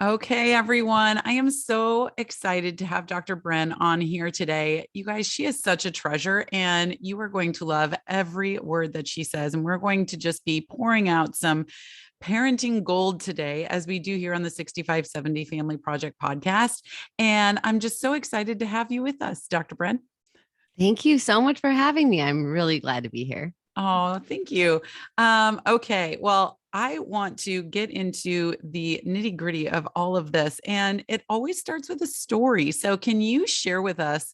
Okay, everyone. I am so excited to have Dr. Bren on here today. You guys, she is such a treasure, and you are going to love every word that she says. And we're going to just be pouring out some parenting gold today, as we do here on the 6570 Family Project podcast. And I'm just so excited to have you with us, Dr. Bren. Thank you so much for having me. I'm really glad to be here. Oh, thank you. Okay. Well, I want to get into the nitty gritty of all of this, and it always starts with a story. So, can you share with us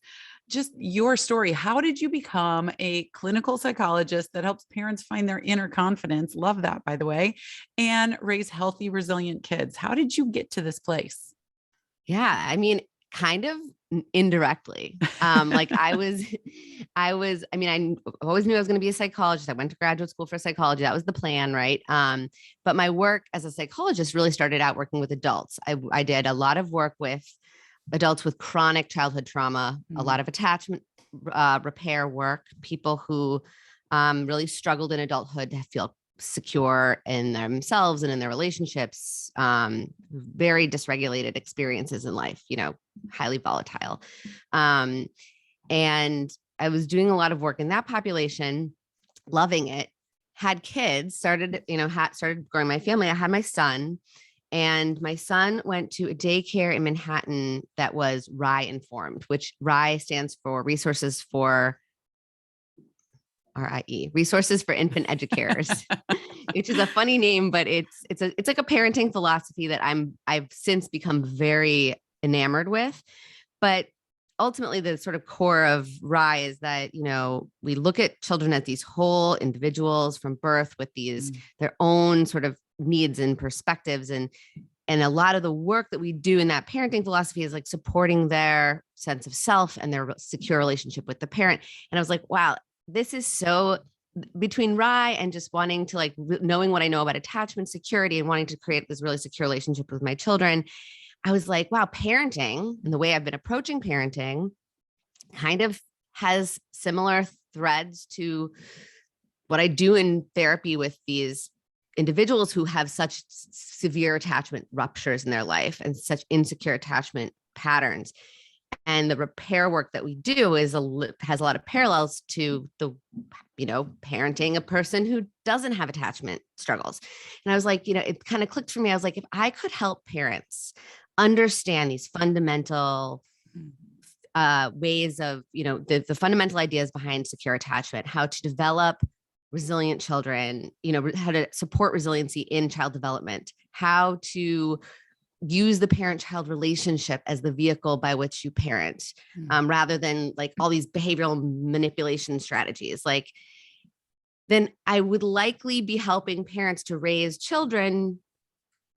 just your story? How did you become a clinical psychologist that helps parents find their inner confidence? Love that, by the way, and raise healthy, resilient kids. How did you get to this place? Yeah, I mean, kind of indirectly. Like I always knew I was going to be a psychologist. I went to graduate school for psychology. That was the plan, right? But my work as a psychologist really started out working with adults. I did a lot of work with adults with chronic childhood trauma, a lot of attachment repair work, people who really struggled in adulthood to feel secure in themselves and in their relationships, very dysregulated experiences in life, highly volatile. And I was doing a lot of work in that population, loving it, had kids, started growing my family. I had my son, and my son went to a daycare in Manhattan that was RIE informed, which RIE stands for Resources for RIE, Resources for Infant Educators, which is a funny name, but it's like a parenting philosophy that I've since become very enamored with. But ultimately, the sort of core of RIE is that, we look at children as these whole individuals from birth with these their own sort of needs and perspectives. And a lot of the work that we do in that parenting philosophy is like supporting their sense of self and their secure relationship with the parent. And I was like, wow, this is so between RIE and just wanting to knowing what I know about attachment, security, and wanting to create this really secure relationship with my children. I was like, wow, parenting and the way I've been approaching parenting kind of has similar threads to what I do in therapy with these individuals who have such severe attachment ruptures in their life and such insecure attachment patterns. And the repair work that we do has a lot of parallels to the, parenting a person who doesn't have attachment struggles. And I was like, it kind of clicked for me. I was like, if I could help parents understand these fundamental ways of, the fundamental ideas behind secure attachment, how to develop resilient children, how to support resiliency in child development, how to use the parent-child relationship as the vehicle by which you parent, rather than like all these behavioral manipulation strategies, then I would likely be helping parents to raise children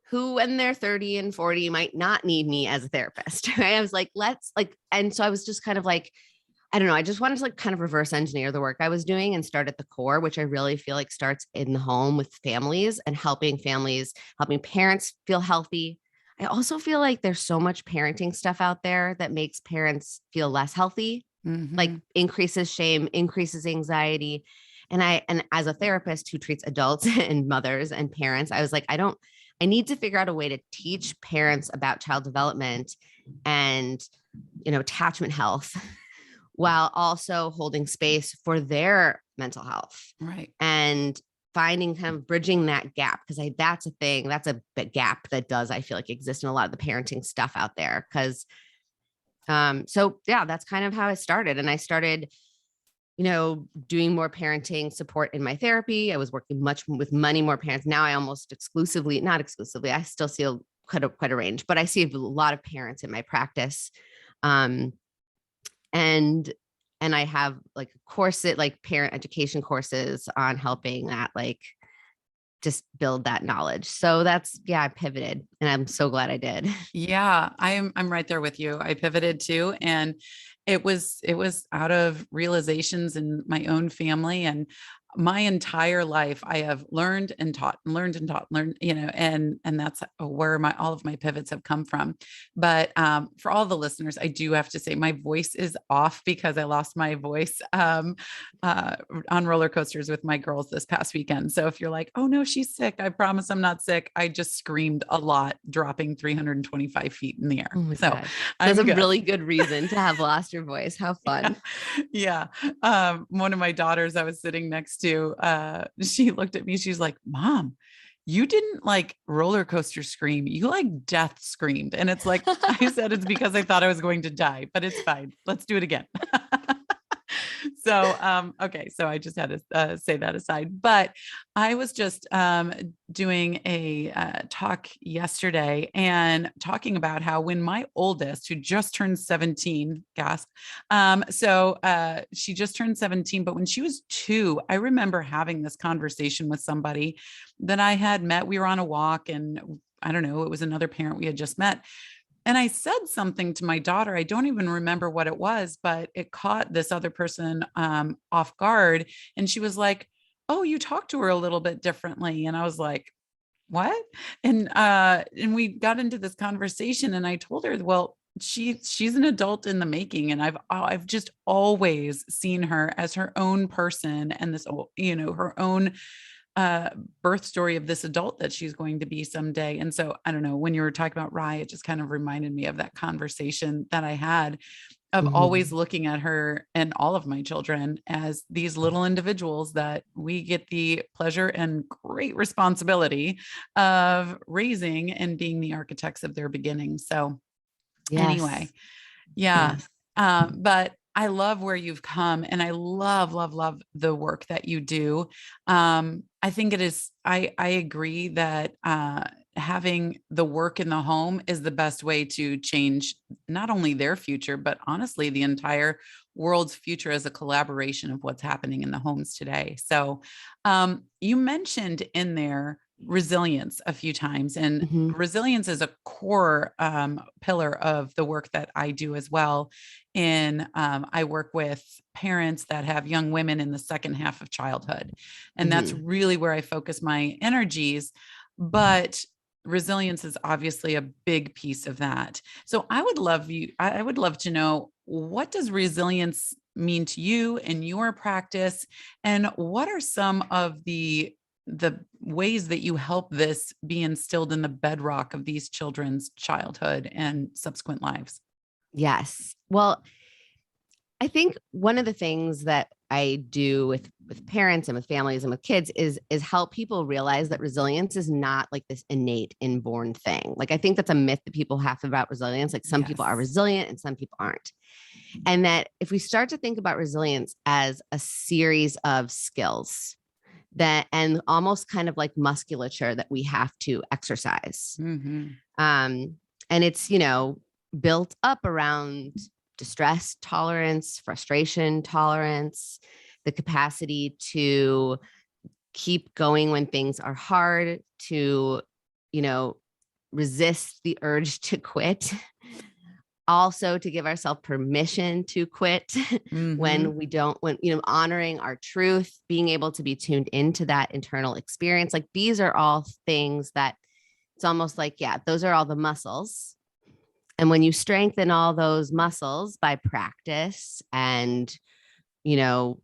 who when they're 30 and 40 might not need me as a therapist. Right? I was like, and so I was just kind of like, I don't know. I just wanted to kind of reverse engineer the work I was doing and start at the core, which I really feel like starts in the home with families and helping parents feel healthy. I also feel like there's so much parenting stuff out there that makes parents feel less healthy, like increases shame, increases anxiety. And as a therapist who treats adults and mothers and parents, I was like, I need to figure out a way to teach parents about child development and, attachment health while also holding space for their mental health. Right. And finding kind of bridging that gap, because that's a thing, that's a big gap that does, I feel like, exist in a lot of the parenting stuff out there. Because so yeah, that's kind of how I started. And I started, doing more parenting support in my therapy. I was working much with many more parents. Now I almost not exclusively, I still see quite a range, but I see a lot of parents in my practice. And I have like courses, like parent education courses on helping that, just build that knowledge. So I pivoted, and I'm so glad I did. Yeah, I'm right there with you. I pivoted too. And it was out of realizations in my own family. And my entire life I have learned and taught and learned and taught, learned, and that's where all of my pivots have come from. But for all the listeners, I do have to say my voice is off because I lost my voice on roller coasters with my girls this past weekend. So if you're like, oh no, she's sick, I promise I'm not sick. I just screamed a lot, dropping 325 feet in the air. Oh my So gosh. That's I'm a good. really good reason to have lost your voice. How fun. Yeah. One of my daughters I was sitting next to, she looked at me, she's like, Mom, you didn't like roller coaster scream, you like death screamed. And it's like, I said, it's because I thought I was going to die, but it's fine, let's do it again. So okay, so I just had to say that aside. But I was just doing a talk yesterday and talking about how when my oldest, who just turned 17, gasp, she just turned 17, but when she was 2, I remember having this conversation with somebody that I had met. We were on a walk, and I don't know, it was another parent we had just met. And I said something to my daughter. I don't even remember what it was, but it caught this other person off guard. And she was like, oh, you talked to her a little bit differently. And I was like, what? And we got into this conversation, and I told her, well, she's an adult in the making, and I've just always seen her as her own person, and this, her own birth story of this adult that she's going to be someday. And so I don't know, when you were talking about Rye, it just kind of reminded me of that conversation that I had of always looking at her and all of my children as these little individuals that we get the pleasure and great responsibility of raising and being the architects of their beginning. So anyway, Yes. yeah. Yes. But I love where you've come, and I love, love, love the work that you do. I think it is, I agree that having the work in the home is the best way to change not only their future, but honestly, the entire world's future as a collaboration of what's happening in the homes today. So you mentioned in there resilience a few times, and Mhm. resilience is a core pillar of the work that I do as well. I work with parents that have young women in the second half of childhood, and that's Mhm. really where I focus my energies. But resilience is obviously a big piece of that. So I would love to know, what does resilience mean to you in your practice, and what are some of the ways that you help this be instilled in the bedrock of these children's childhood and subsequent lives? Yes. Well, I think one of the things that I do with parents and with families and with kids is help people realize that resilience is not like this innate inborn thing. Like I think that's a myth that people have about resilience. Like some people are Yes. resilient and some people aren't. And that if we start to think about resilience as a series of skills that and almost kind of like musculature that we have to exercise. Mm-hmm. And it's, built up around distress tolerance, frustration tolerance, the capacity to keep going when things are hard, to, resist the urge to quit, also to give ourselves permission to quit Mm-hmm. when we don't, honoring our truth, being able to be tuned into that internal experience. Like these are all things that it's almost like, yeah, those are all the muscles. And when you strengthen all those muscles by practice and,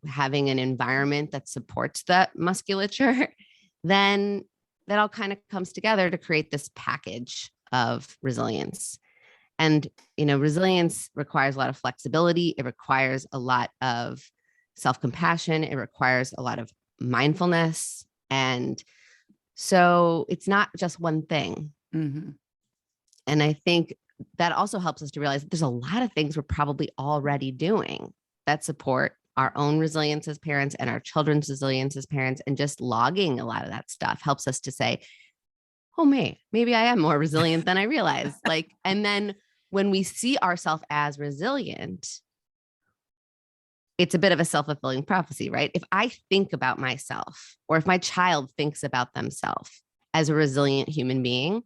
having an environment that supports that musculature, then that all kind of comes together to create this package of resilience. And, resilience requires a lot of flexibility. It requires a lot of self-compassion. It requires a lot of mindfulness. And so it's not just one thing. Mm-hmm. And I think that also helps us to realize that there's a lot of things we're probably already doing that support our own resilience as parents and our children's resilience as parents. And just logging a lot of that stuff helps us to say, oh, maybe I am more resilient than I realize. Like, and then when we see ourselves as resilient, it's a bit of a self-fulfilling prophecy, right? If I think about myself, or if my child thinks about themselves as a resilient human being,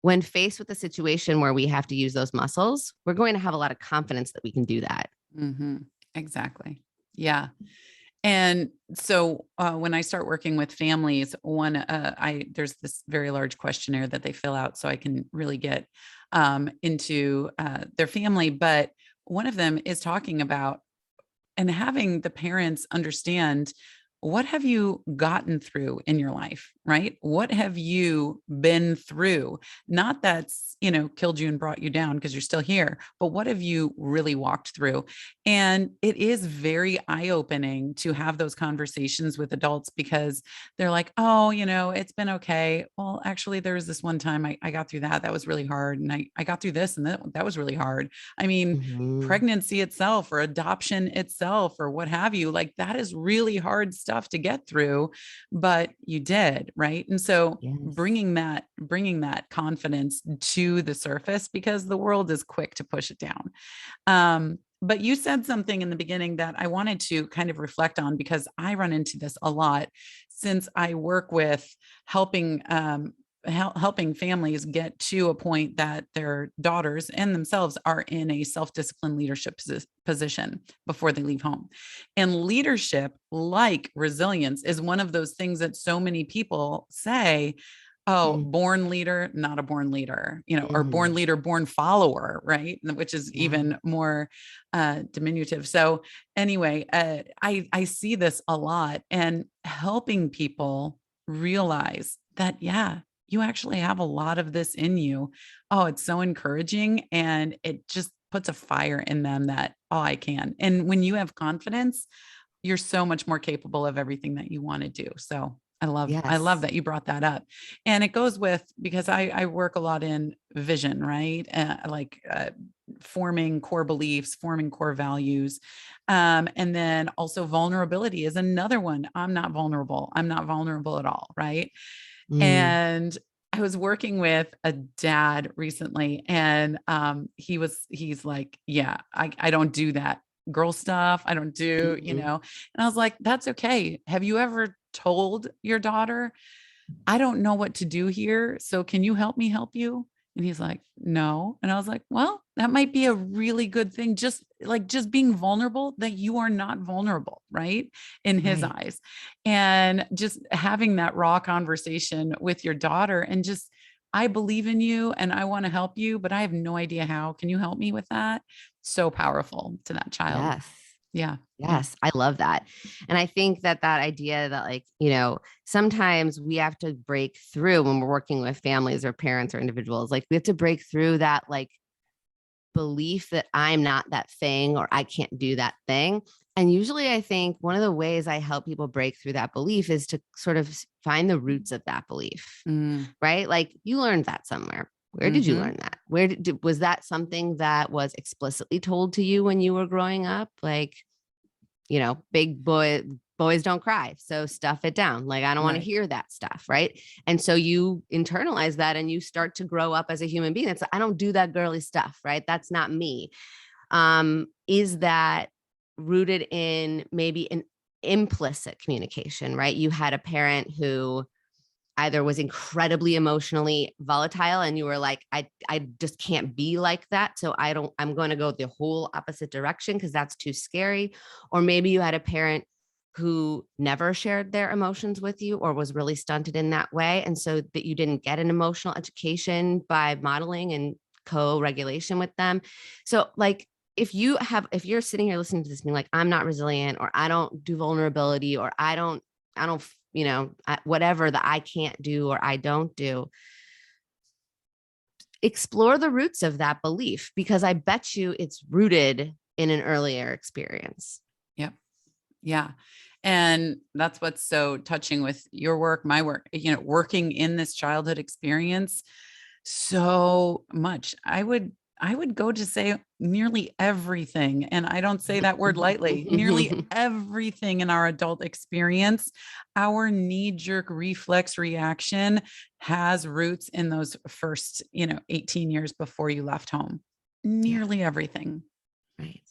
when faced with a situation where we have to use those muscles, we're going to have a lot of confidence that we can do that. Mm-hmm. Exactly. Yeah. And so when I start working with families, there's this very large questionnaire that they fill out so I can really get into their family. But one of them is talking about and having the parents understand, what have you gotten through in your life, right? What have you been through? Not that's, killed you and brought you down because you're still here, but what have you really walked through? And it is very eye-opening to have those conversations with adults because they're like, oh, it's been okay. Well, actually, there was this one time I got through that. That was really hard. And I got through this and that was really hard. I mean, Mhm. pregnancy itself or adoption itself or what have you, like that is really hard stuff to get through, but you did, right? And so Yes. bringing that confidence to the surface, because the world is quick to push it down. But you said something in the beginning that I wanted to kind of reflect on, because I run into this a lot since I work with helping helping families get to a point that their daughters and themselves are in a self-disciplined leadership position before they leave home. And leadership, like resilience, is one of those things that so many people say, oh, Mm. born leader, not a born leader, or born Mhm. leader, born follower, right? Which is Yeah. even more diminutive. So anyway, I see this a lot, and helping people realize that, yeah, you actually have a lot of this in you. Oh, it's so encouraging, and it just puts a fire in them that, oh, I can. And when you have confidence, you're so much more capable of everything that you want to do. So I love Yes. that you brought that up. And it goes with, because I work a lot in vision, right? Forming core beliefs, forming core values. And then also vulnerability is another one. I'm not vulnerable. I'm not vulnerable at all. Right. Mm. And I was working with a dad recently, and he's like, yeah, I don't do that girl stuff. I don't do, Mhm. and I was like, that's okay. Have you ever told your daughter, I don't know what to do here, so can you help me help you? And he's like, no. And I was like, well, that might be a really good thing. Just being vulnerable, that you are not vulnerable, right? In his Right. eyes. And just having that raw conversation with your daughter, and just, I believe in you and I want to help you, but I have no idea how. Can you help me with that? So powerful to that child. Yes. Yeah. Yeah. Yes, I love that. And I think that that idea that, like, sometimes we have to break through when we're working with families or parents or individuals. Like, we have to break through that, like, belief that I'm not that thing or I can't do that thing. And usually I think one of the ways I help people break through that belief is to sort of find the roots of that belief, Mm, right? Like, you learned that somewhere. Where did you hmm. learn that? Was that something that was explicitly told to you when you were growing up? Like, big boys don't cry. So stuff it down. Like, I don't want to Right. hear that stuff. Right. And so you internalize that and you start to grow up as a human being. It's, I don't do that girly stuff. Right. That's not me. Is that rooted in maybe an implicit communication? Right. You had a parent who either was incredibly emotionally volatile and you were like, I just can't be like that, so I'm going to go the whole opposite direction because that's too scary. Or maybe you had a parent who never shared their emotions with you or was really stunted in that way, and so that you didn't get an emotional education by modeling and co-regulation with them. So, like, if you're sitting here listening to this being like, I'm not resilient, or I don't do vulnerability, or I don't, whatever that I can't do or I don't do, explore the roots of that belief, because I bet you it's rooted in an earlier experience. Yep. Yeah. And that's what's so touching with your work, my work, working in this childhood experience so much. I would go to say nearly everything, and I don't say that word lightly, nearly everything in our adult experience, our knee-jerk reflex reaction has roots in those first, 18 years before you left home. Yeah, Nearly everything. right.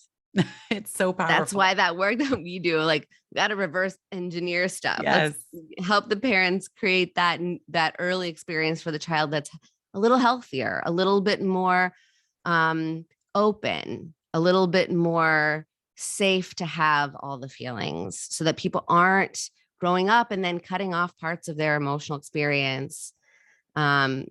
It's so That's powerful. why that work that we do, like, we got to reverse engineer stuff. Let's Yes. help the parents create that early experience for the child that's a little healthier, a little bit more open, a little bit more safe to have all the feelings so that people aren't growing up and then cutting off parts of their emotional experience, um,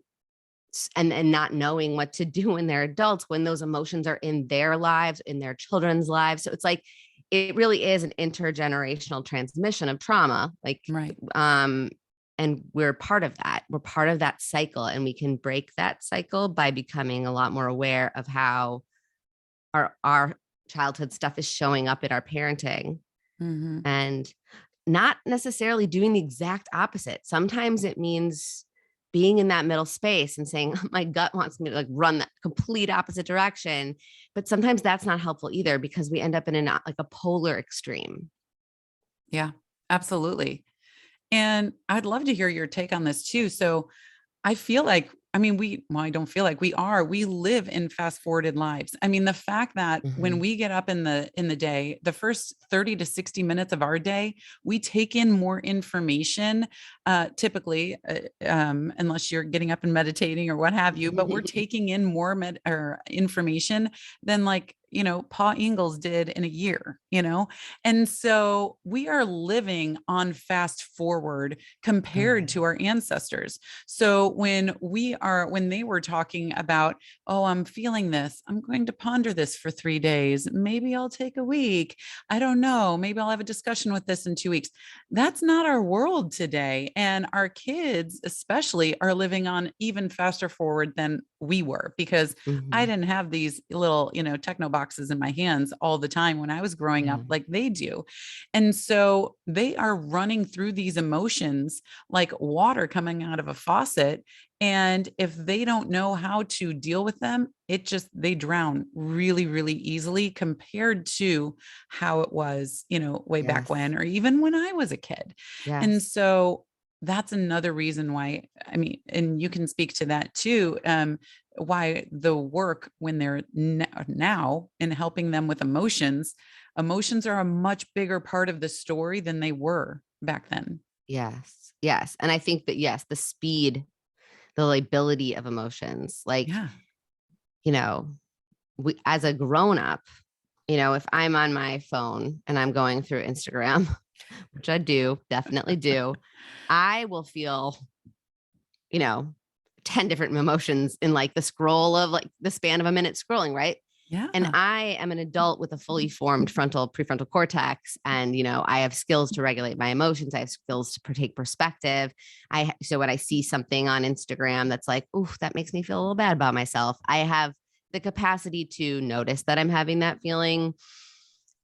and not knowing what to do when they're adults, when those emotions are in their lives, in their children's lives. So it's like, it really is an intergenerational transmission of trauma. Like, Right. and we're part of that. We're part of that cycle, and we can break that cycle by becoming a lot more aware of how our childhood stuff is showing up in our parenting, Mm-hmm. and not necessarily doing the exact opposite. Sometimes it means being in that middle space and saying, my gut wants me to like run that complete opposite direction. But sometimes that's not helpful either, because we end up in like a polar extreme. Yeah, absolutely. And I'd love to hear your take on this too. So I feel like, I mean, well, I don't feel like we live in fast forwarded lives. I mean, the fact that when Mhm. we get up in the day, the first 30 to 60 minutes of our day, we take in more information, typically, unless you're getting up and meditating or what have you, but we're taking in more or information than like, Pa Ingalls did in a year, And so we are living on fast forward Oh, compared yeah. to our ancestors. So when they were talking about, oh, I'm feeling this, I'm going to ponder this for 3 days. Maybe I'll take a week. I don't know. Maybe I'll have a discussion with this in 2 weeks. That's not our world today. And our kids, especially, are living on even faster forward than we were, because I Mhm. didn't have these little, techno boxes in my hands all the time when I was growing up Yeah. like they do. And so they are running through these emotions like water coming out of a faucet. And if they don't know how to deal with them, they drown really, really easily compared to how it was, way back Yes. when, or even when I was a kid. And Yes. so that's another reason why, I mean, and you can speak to that too. Why the work when they're now in helping them with emotions are a much bigger part of the story than they were back then. Yes. Yes. And I think that, yes, the speed, the ability of emotions, like, Yeah. you know, as a grown up, if I'm on my phone and I'm going through Instagram, which I do, definitely do, I will feel, you know, 10 different emotions in like the scroll of like the span of a minute scrolling, right? And Yeah. I am an adult with a fully formed prefrontal cortex. And, I have skills to regulate my emotions. I have skills to take perspective. So when I see something on Instagram that's like, oof, that makes me feel a little bad about myself, I have the capacity to notice that I'm having that feeling,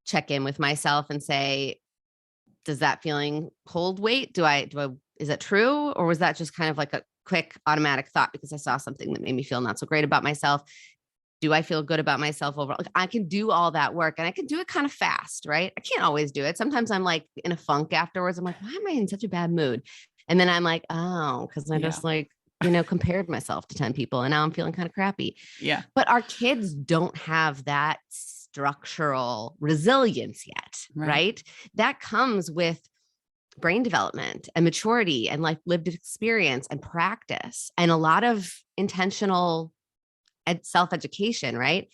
check in with myself and say, does that feeling hold weight? Is that true? Or was that just kind of like a quick automatic thought because I saw something that made me feel not so great about myself? Do I feel good about myself overall? Like, I can do all that work, and I can do it kind of fast, right? I can't always do it. Sometimes I'm like in a funk afterwards. I'm like, why am I in such a bad mood? And then I'm like, oh, because I Yeah. just like, compared myself to 10 people and now I'm feeling kind of crappy. Yeah. But our kids don't have that structural resilience yet, Right. right? That comes with brain development and maturity and like lived experience and practice and a lot of intentional self-education, right?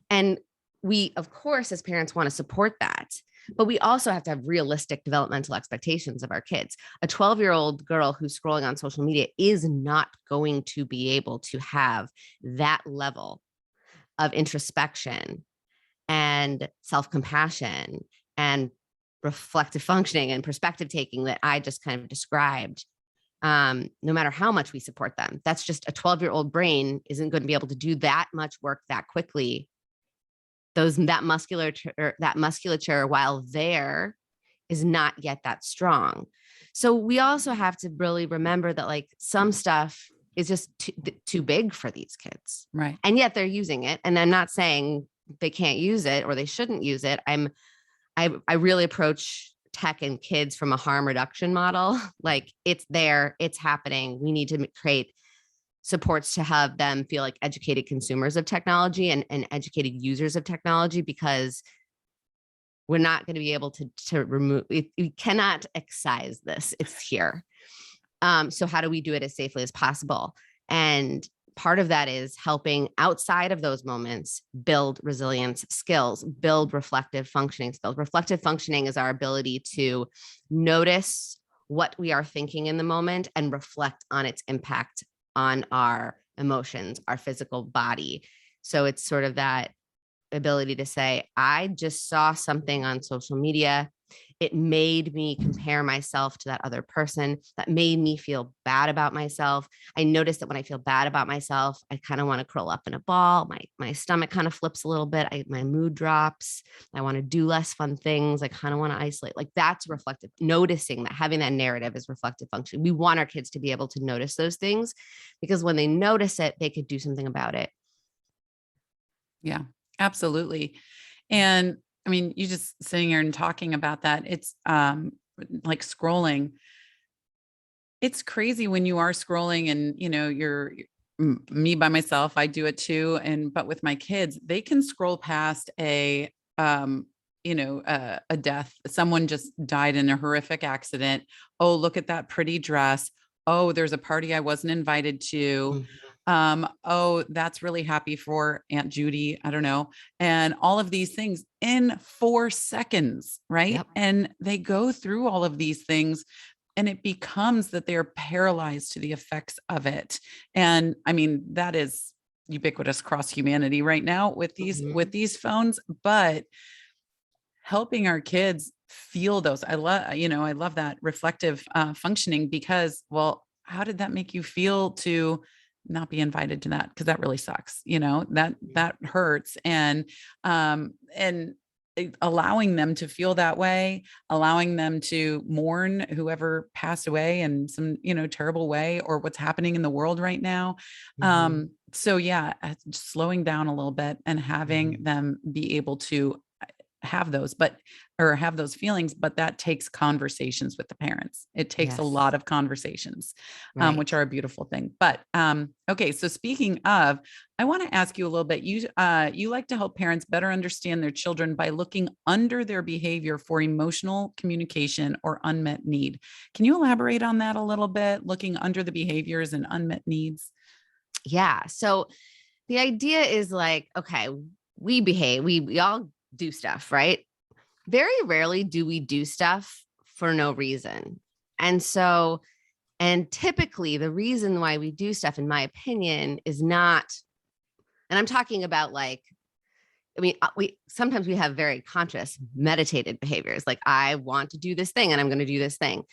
And we, of course, as parents want to support that, but we also have to have realistic developmental expectations of our kids. A 12-year-old girl who's scrolling on social media is not going to be able to have that level of introspection and self-compassion and reflective functioning and perspective taking that I just kind of described, no matter how much we support them. That's just a 12-year-old brain isn't going to be able to do that much work that quickly. That musculature, while there, is not yet that strong. So we also have to really remember that like some stuff is just too big for these kids, Right. and yet they're using it. And I'm not saying they can't use it or they shouldn't use it. I really approach tech and kids from a harm reduction model. Like, it's there, it's happening. We need to create supports to have them feel like educated consumers of technology and educated users of technology, because we're not going to be able to remove it. We cannot excise this. It's here. So how do we do it as safely as possible? And part of that is helping outside of those moments build resilience skills, build reflective functioning skills. Reflective functioning is our ability to notice what we are thinking in the moment and reflect on its impact on our emotions, our physical body. So it's sort of that ability to say, I just saw something on social media. It made me compare myself to that other person. That made me feel bad about myself. I noticed that when I feel bad about myself, I kind of want to curl up in a ball. My stomach kind of flips a little bit. My mood drops. I want to do less fun things. I kind of want to isolate. Like that's reflective. Noticing that, having that narrative is reflective function. We want our kids to be able to notice those things because when they notice it, they could do something about it. Yeah, absolutely. And I mean, you just sitting here and talking about that, it's like scrolling. It's crazy when you are scrolling and, you're me by myself, I do it too. But with my kids, they can scroll past a death. Someone just died in a horrific accident. Oh, look at that pretty dress. Oh, there's a party I wasn't invited to. Mhm. Oh, that's really happy for Aunt Judy. I don't know. And all of these things in 4 seconds, right? Yep. And they go through all of these things and it becomes that they're paralyzed to the effects of it. And I mean, that is ubiquitous across humanity right now with Mhm. these phones, but helping our kids feel those. I love that reflective functioning because, well, how did that make you feel to not be invited to that? Because that really sucks. That hurts. And allowing them to feel that way, allowing them to mourn whoever passed away in some, terrible way or what's happening in the world right now. Mhm. So yeah, just slowing down a little bit and having Mhm. them be able to have those, or have those feelings, but that takes conversations with the parents. It takes a lot Yes. of conversations, which Right. are a beautiful thing. But okay, so speaking of, I want to ask you a little bit. You like to help parents better understand their children by looking under their behavior for emotional communication or unmet need. Can you elaborate on that a little bit? Looking under the behaviors and unmet needs. Yeah. So the idea is like, okay, we behave, we all do stuff, right? Very rarely do we do stuff for no reason. And so, and typically the reason why we do stuff, in my opinion, is not, and I'm talking about like, I mean, we sometimes we have very conscious meditated behaviors. Like I want to do this thing and I'm going to do this thing.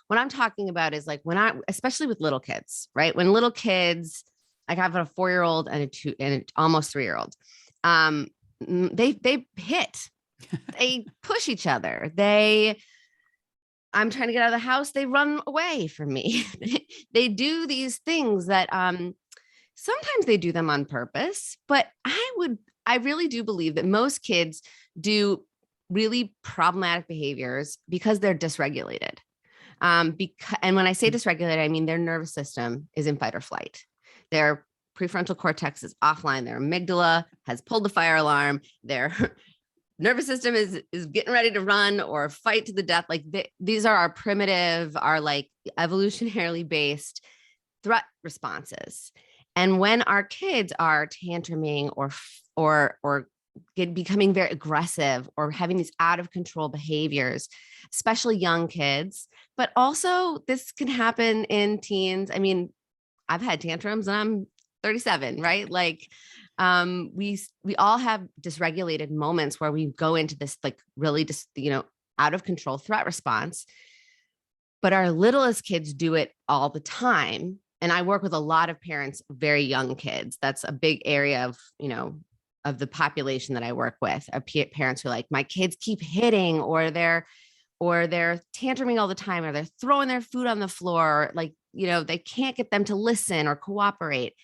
What I'm talking about is like especially with little kids, right? When little kids, like I have a 4-year-old and a 2 and an almost 3-year-old, um, they hit, they push each other. I'm trying to get out of the house. They run away from me. They do these things that sometimes they do them on purpose, but I really do believe that most kids do really problematic behaviors because they're dysregulated. And when I say dysregulated, I mean their nervous system is in fight or flight. Their prefrontal cortex is offline. Their amygdala has pulled the fire alarm. Their nervous system is getting ready to run or fight to the death. Like these are our primitive, our like evolutionarily based threat responses. And when our kids are tantruming or becoming very aggressive or having these out of control behaviors, especially young kids, but also this can happen in teens. I mean, I've had tantrums and I'm 37, right? Like we all have dysregulated moments where we go into this like really just, out of control threat response. But our littlest kids do it all the time. And I work with a lot of parents, very young kids. That's a big area of, of the population that I work with, are parents who are like, my kids keep hitting or they're tantruming all the time, or they're throwing their food on the floor. Like, they can't get them to listen or cooperate.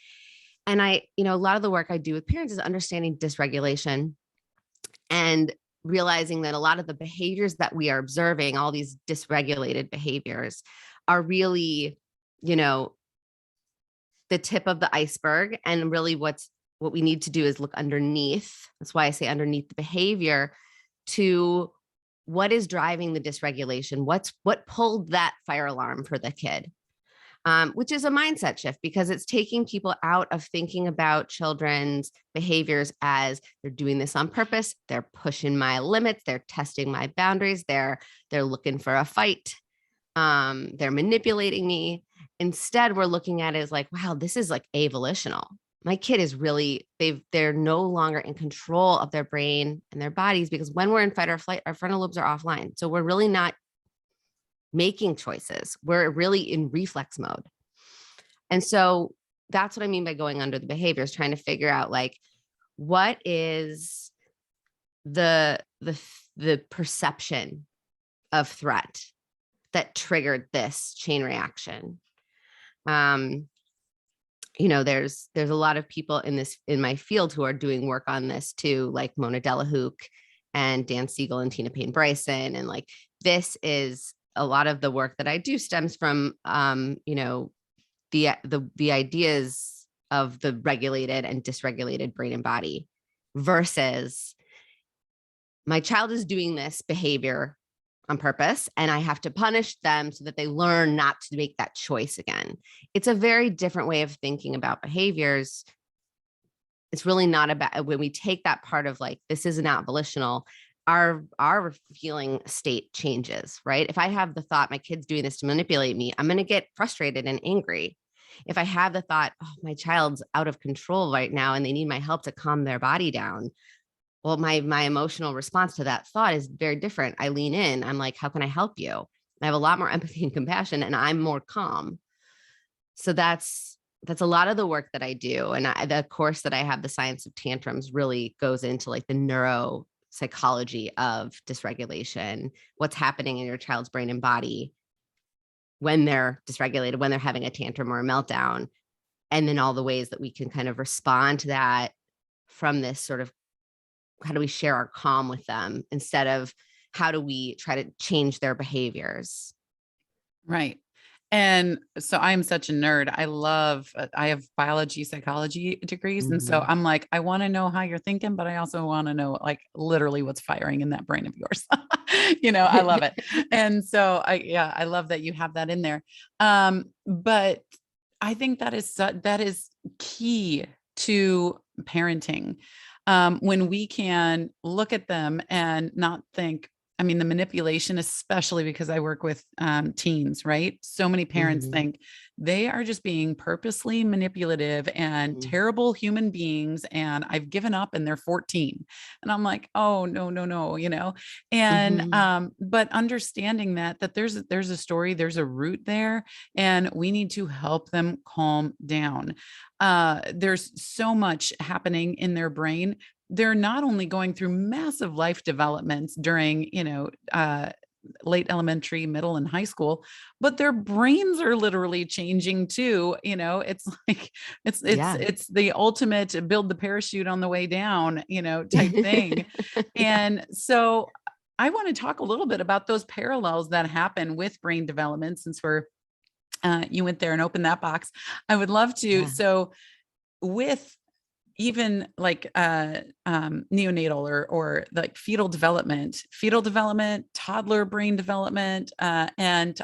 And a lot of the work I do with parents is understanding dysregulation and realizing that a lot of the behaviors that we are observing, all these dysregulated behaviors, are really, the tip of the iceberg. And really what we need to do is look underneath. That's why I say underneath the behavior, to what is driving the dysregulation? What pulled that fire alarm for the kid? which is a mindset shift because it's taking people out of thinking about children's behaviors as they're doing this on purpose. They're pushing my limits. They're testing my boundaries. They're looking for a fight. They're manipulating me. Instead, we're looking at it as like, wow, this is like avolitional. My kid is really, they're no longer in control of their brain and their bodies, because when we're in fight or flight, our frontal lobes are offline. So we're really not making choices. We're really in reflex mode. And so that's what I mean by going under the behaviors, trying to figure out like, what is the perception of threat that triggered this chain reaction. There's a lot of people in my field who are doing work on this too, like Mona Delahook and Dan Siegel and Tina Payne Bryson. And like, this is a lot of the work that I do stems from, the ideas of the regulated and dysregulated brain and body versus my child is doing this behavior on purpose, and I have to punish them so that they learn not to make that choice again. It's a very different way of thinking about behaviors. It's really not about, when we take that part of like, this is not volitional, our feeling state changes, right? If I have the thought, my kid's doing this to manipulate me, I'm going to get frustrated and angry. If I have the thought, oh, my child's out of control right now and they need my help to calm their body down, well, my emotional response to that thought is very different. I lean in. I'm like, how can I help you? I have a lot more empathy and compassion, and I'm more calm. So that's a lot of the work that I do. And the course that I have, the Science of Tantrums, really goes into like the neuropsychology of dysregulation, what's happening in your child's brain and body when they're dysregulated, when they're having a tantrum or a meltdown, and then all the ways that we can kind of respond to that from this sort of, how do we share our calm with them instead of how do we try to change their behaviors? Right. And so I'm such a nerd. I have biology, psychology degrees. And so I'm like, I want to know how you're thinking, but I also want to know like literally what's firing in that brain of yours. I love it. And so I love that you have that in there. But I think that is key to parenting. When we can look at them and not think, the manipulation, especially because I work with teens, right? So many parents think they are just being purposely manipulative and terrible human beings. And I've given up and they're 14. And I'm like, oh, no, and, but understanding that there's a story, there's a root there, and we need to help them calm down. There's so much happening in their brain. They're not only going through massive life developments during, late elementary, middle, and high school, but their brains are literally changing too. It's like, it's the ultimate build the parachute on the way down, type thing. And so I want to talk a little bit about those parallels that happen with brain development, since you went there and opened that box. I would love to. Yeah. So with even like neonatal or like fetal development, toddler brain development, and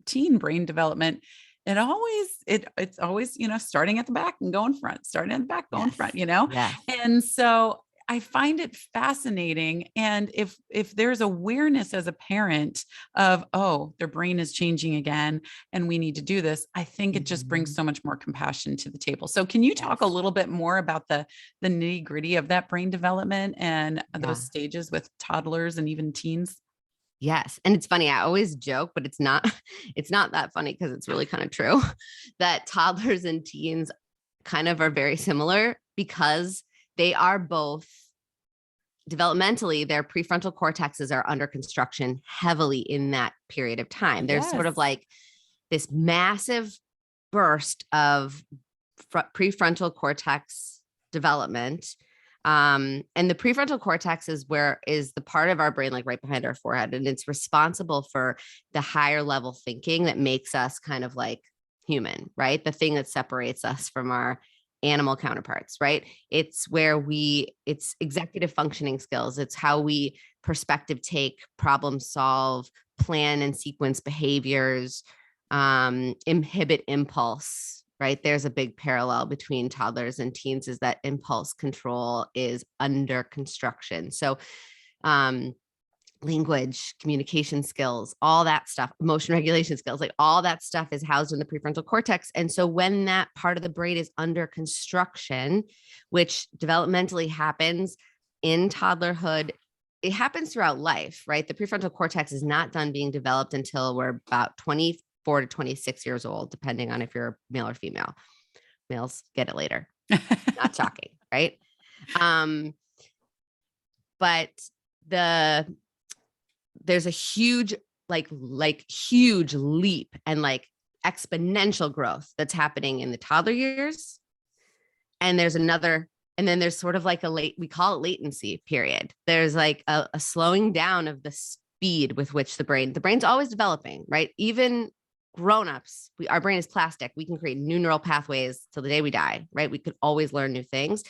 teen brain development, it's always, starting at the back and going front, front, Yes. And so I find it fascinating. And if there's awareness as a parent of, oh, their brain is changing again, and we need to do this, I think it just brings so much more compassion to the table. So can you talk a little bit more about the nitty gritty of that brain development and those stages with toddlers and even teens? Yes. And it's funny. I always joke, but it's not that funny because it's really kind of true that toddlers and teens kind of are very similar because they are both developmentally, their prefrontal cortexes are under construction heavily in that period of time. There's sort of like this massive burst of prefrontal cortex development. And the prefrontal cortex is the part of our brain, like right behind our forehead. And it's responsible for the higher level thinking that makes us kind of like human, right? The thing that separates us from our animal counterparts, right? It's it's executive functioning skills. It's how we perspective take, problem solve, plan and sequence behaviors, inhibit impulse, right? There's a big parallel between toddlers and teens, is that impulse control is under construction. So language, communication skills, all that stuff, emotion regulation skills, like all that stuff is housed in the prefrontal cortex. And so when that part of the brain is under construction, which developmentally happens in toddlerhood, it happens throughout life, right? The prefrontal cortex is not done being developed until we're about 24 to 26 years old, depending on if you're male or female. Males get it later. Not shocking, right? But there's a huge, like huge leap and like exponential growth that's happening in the toddler years. And there's another, and then there's sort of like we call it latency period. There's like a slowing down of the speed with which the brain's always developing, right? Even grown-ups, our brain is plastic. We can create new neural pathways till the day we die, right? We could always learn new things,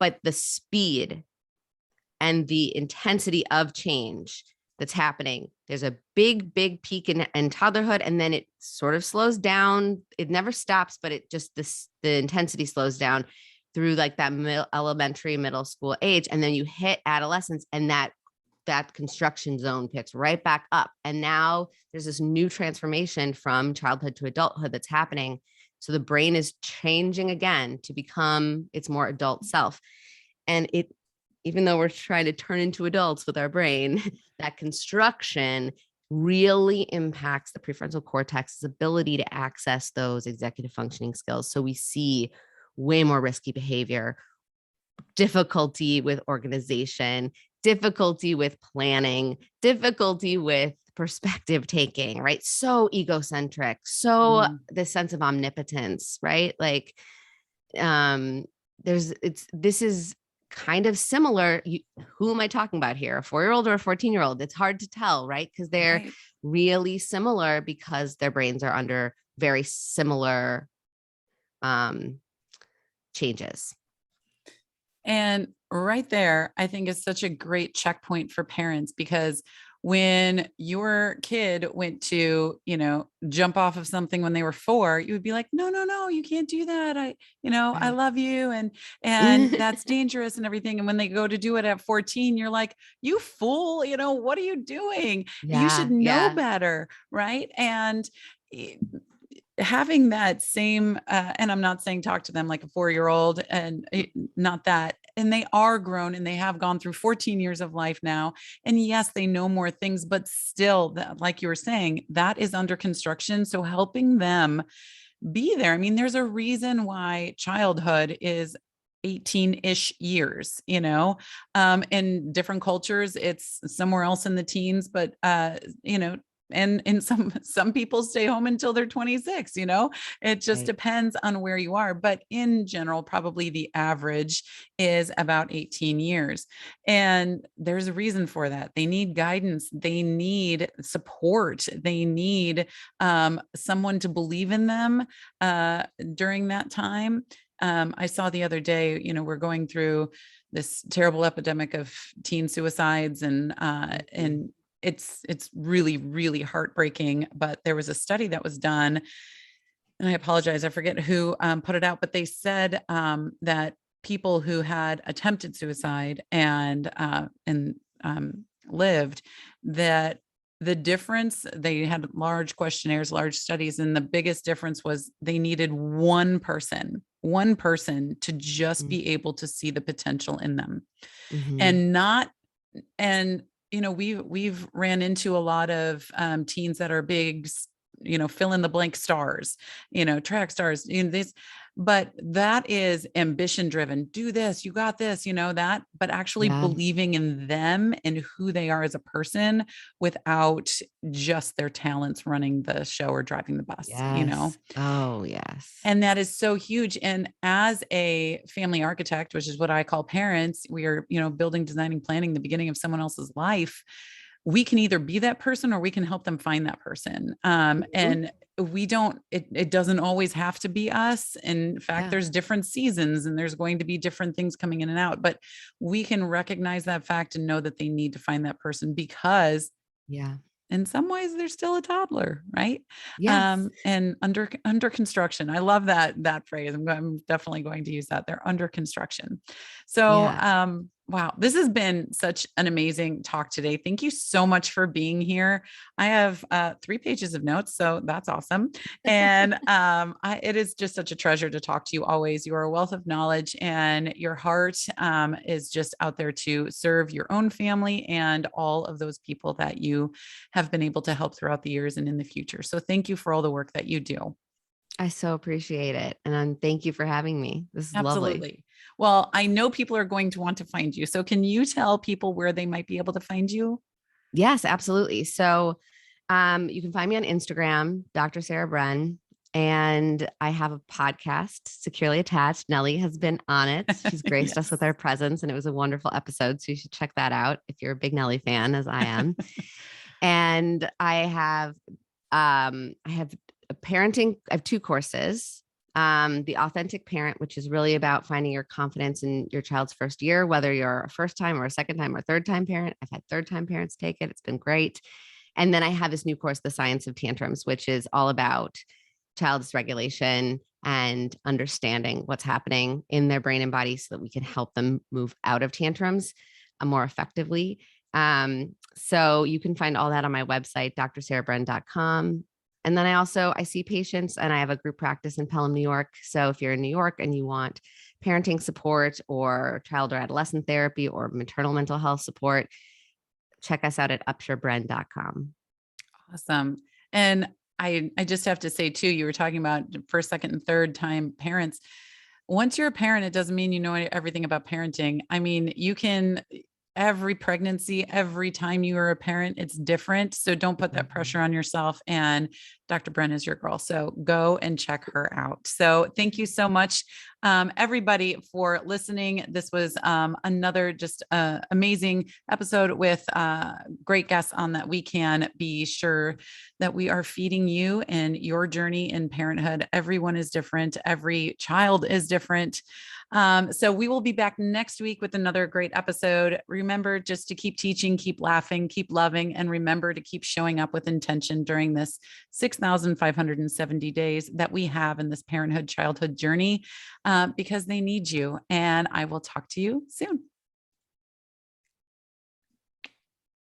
but the speed and the intensity of change that's happening, there's a big peak in toddlerhood, and then it sort of slows down. It never stops, but it just, the intensity slows down through like that elementary, middle school age. And then you hit adolescence, and that construction zone picks right back up. And now there's this new transformation from childhood to adulthood that's happening. So the brain is changing again to become its more adult self. And even though we're trying to turn into adults with our brain, that construction really impacts the prefrontal cortex's ability to access those executive functioning skills. So we see way more risky behavior, difficulty with organization, difficulty with planning, difficulty with perspective taking, right? So egocentric, so the sense of omnipotence, right? Like, this is kind of similar. Who am I talking about here? A 4-year-old or a 14-year-old? It's hard to tell, right? Because they're really similar, because their brains are under very similar changes. And right there, I think is such a great checkpoint for parents, because when your kid went to, jump off of something when they were 4, you would be like, no, you can't do that. I love you. And that's dangerous and everything. And when they go to do it at 14, you're like, you fool, what are you doing? You should know better. Right. And having that same, and I'm not saying talk to them like a 4-year-old, and not that, and they are grown and they have gone through 14 years of life now. And yes, they know more things, but still, like you were saying, that is under construction. So helping them be there. I mean, there's a reason why childhood is 18-ish years, in different cultures, it's somewhere else in the teens, but, and some people stay home until they're 26, it just depends on where you are. But in general, probably the average is about 18 years. And there's a reason for that. They need guidance. They need support. They need someone to believe in them during that time. I saw the other day, we're going through this terrible epidemic of teen suicides, and it's really, really heartbreaking. But there was a study that was done, and I apologize, I forget who put it out, but they said that people who had attempted suicide and lived, that the difference, they had large questionnaires, large studies, and the biggest difference was they needed one person to just be able to see the potential in them. And we've ran into a lot of teens that are big, fill in the blank stars, track stars, but that is ambition driven. Do this, you got this, that, but actually believing in them and who they are as a person without just their talents running the show or driving the bus, Oh, yes. And that is so huge. And as a family architect, which is what I call parents, we are, building, designing, planning the beginning of someone else's life. We can either be that person or we can help them find that person. And it doesn't always have to be us. In fact, there's different seasons and there's going to be different things coming in and out, but we can recognize that fact and know that they need to find that person, because in some ways they're still a toddler, right? Yes. And under construction. I love that phrase. I'm definitely going to use that. They're under construction. So, Yeah. wow, this has been such an amazing talk today. Thank you so much for being here. I have 3 pages of notes, so that's awesome. And it is just such a treasure to talk to you always. You are a wealth of knowledge, and your heart is just out there to serve your own family and all of those people that you have been able to help throughout the years and in the future. So thank you for all the work that you do. I so appreciate it. And thank you for having me. This is lovely. Absolutely. Well, I know people are going to want to find you. So can you tell people where they might be able to find you? Yes, absolutely. So you can find me on Instagram, Dr. Sarah Bren. And I have a podcast, Securely Attached. Nellie has been on it. She's graced us with Yes. her presence, and it was a wonderful episode. So you should check that out if you're a big Nellie fan, as I am. And I have a parenting. I have 2 courses. The Authentic Parent, which is really about finding your confidence in your child's first year, whether you're a first time or a second time or third time parent. I've had third time parents take it. It's been great. And then I have this new course, The Science of Tantrums, which is all about child dysregulation and understanding what's happening in their brain and body so that we can help them move out of tantrums more effectively. So you can find all that on my website, drsarahbren.com. And then I see patients, and I have a group practice in Pelham, New York. So if you're in New York and you want parenting support or child or adolescent therapy or maternal mental health support, check us out at upshurebren.com. Awesome. And I just have to say too, you were talking about first, second, and third time parents. Once you're a parent, it doesn't mean you know everything about parenting. I mean, you can every pregnancy, every time you are a parent, it's different. So don't put that pressure on yourself. And Dr. Bren is your girl. So go and check her out. So thank you so much, everybody, for listening. This was another just amazing episode with great guests on that. We can be sure that we are feeding you and your journey in parenthood. Everyone is different. Every child is different. So we will be back next week with another great episode. Remember just to keep teaching, keep laughing, keep loving, and remember to keep showing up with intention during this 6,570 days that we have in this parenthood childhood journey, because they need you. And I will talk to you soon.